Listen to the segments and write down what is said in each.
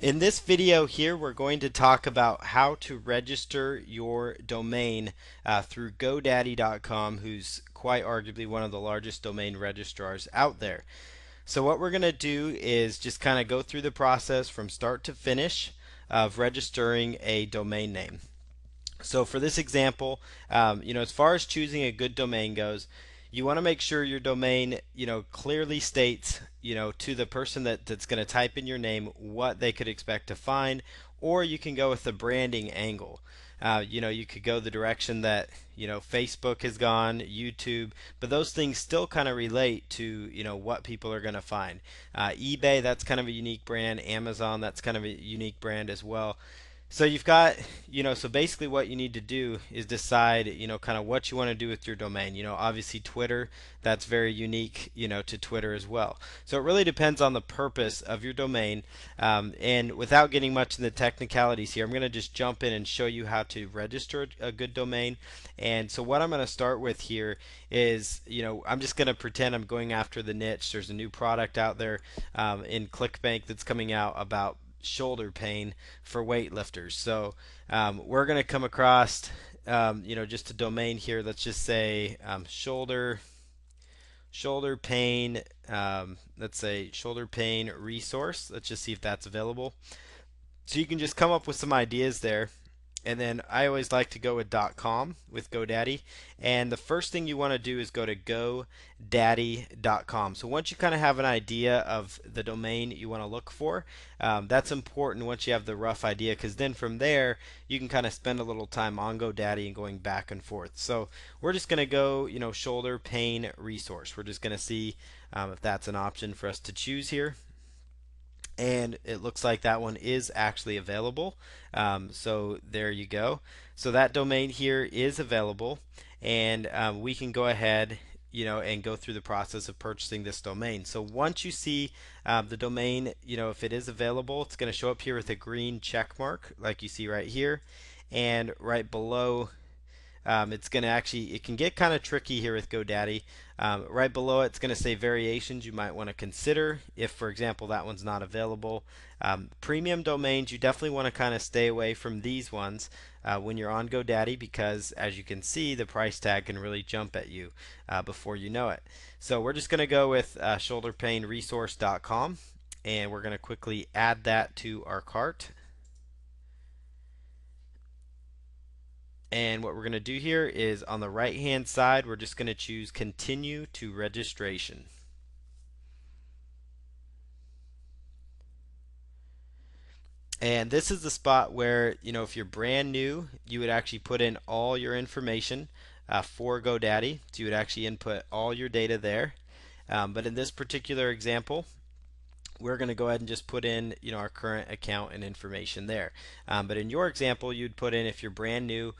In this video here, we're going to talk about how to register your domain through GoDaddy.com, who's quite arguably one of the largest domain registrars out there. So what we're going to do is just kind of go through the process from start to finish of registering a domain name. So for this example, as far as choosing a good domain goes, you want to make sure your domain, clearly states, to the person that's going to type in your name what they could expect to find, or you can go with the branding angle. You could go the direction that, Facebook has gone, YouTube, but those things still kind of relate to, what people are going to find. eBay, that's kind of a unique brand. Amazon, that's kind of a unique brand as well. So you've got, so basically what you need to do is decide, kind of what you want to do with your domain. Obviously Twitter, that's very unique, to Twitter as well. So it really depends on the purpose of your domain. And without getting much in the technicalities here, I'm going to just jump in and show you how to register a good domain. And so what I'm going to start with here is, I'm just going to pretend I'm going after the niche. There's a new product out there in ClickBank that's coming out about shoulder pain for weightlifters. So we're going to come across, just a domain here. Let's just say shoulder pain. Let's say shoulder pain resource. Let's just see if that's available. So you can just come up with some ideas there. And then I always like to go with .com with GoDaddy. And the first thing you want to do is go to GoDaddy.com. So once you kind of have an idea of the domain you want to look for, that's important once you have the rough idea, because then from there you can kind of spend a little time on GoDaddy and going back and forth. So we're just going to go, shoulder pain resource. We're just going to see if that's an option for us to choose here, and it looks like that one is actually available. So there you go. So that domain here is available, and we can go ahead, and go through the process of purchasing this domain. So once you see the domain, if it is available, it's going to show up here with a green check mark, like you see right here, and right below it's going to actually, it can get kind of tricky here with GoDaddy. Right below it, it's going to say variations you might want to consider if, for example, that one's not available. Premium domains, you definitely want to kind of stay away from these ones when you're on GoDaddy, because as you can see, the price tag can really jump at you before you know it. So we're just going to go with shoulderpainresource.com, and we're going to quickly add that to our cart. And what we're going to do here is on the right hand side, we're just going to choose continue to registration. And this is the spot where, if you're brand new, you would actually put in all your information for GoDaddy. So you would actually input all your data there. But in this particular example, we're going to go ahead and just put in, our current account and information there. But in your example, you'd put in, if you're brand new,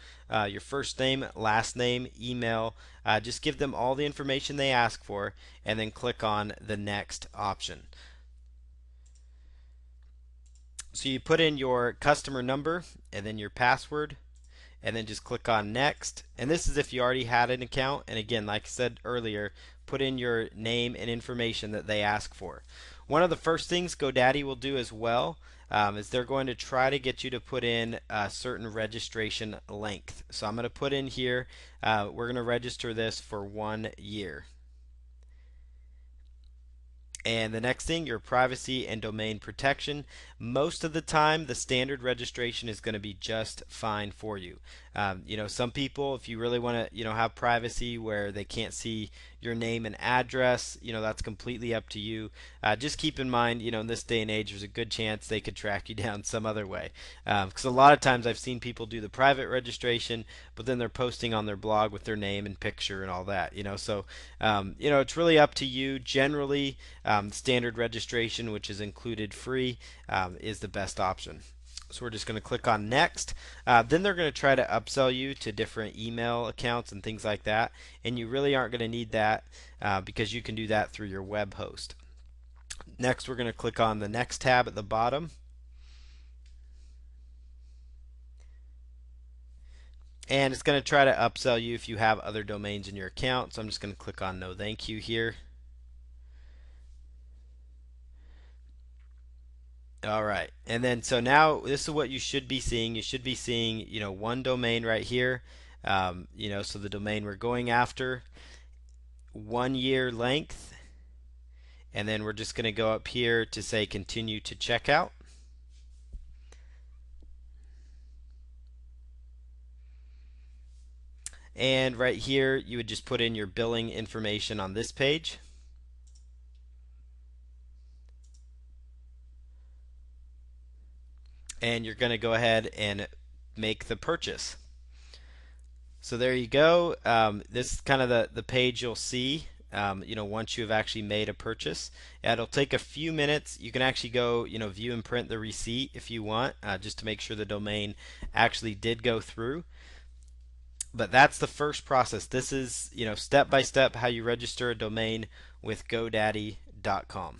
your first name, last name, email. Just give them all the information they ask for, and then click on the next option. So you put in your customer number and then your password, and then just click on next. And this is if you already had an account. And again, like I said earlier, put in your name and information that they ask for. One of the first things GoDaddy will do as well is they're going to try to get you to put in a certain registration length. So I'm going to put in here, we're going to register this for 1 year. And the next thing, your privacy and domain protection. Most of the time, the standard registration is going to be just fine for you. Some people, if you really want to, have privacy where they can't see your name and address, that's completely up to you. Just keep in mind, in this day and age, there's a good chance they could track you down some other way. Because a lot of times I've seen people do the private registration, but then they're posting on their blog with their name and picture and all that. So it's really up to you. Generally, standard registration, which is included free, is the best option. So we're just going to click on next. Then they're going to try to upsell you to different email accounts and things like that. And you really aren't going to need that because you can do that through your web host. Next, we're going to click on the next tab at the bottom. And it's going to try to upsell you if you have other domains in your account. So I'm just going to click on no thank you here. All right. And then so now this is what you should be seeing. You should be seeing, one domain right here. So the domain we're going after, 1 year length, and then we're just going to go up here to say continue to checkout. And right here, you would just put in your billing information on this page. And you're going to go ahead and make the purchase. So there you go. This is kind of the page you'll see. Once you've actually made a purchase, it'll take a few minutes. You can actually go, view and print the receipt if you want, just to make sure the domain actually did go through. But that's the first process. This is, step by step how you register a domain with GoDaddy.com.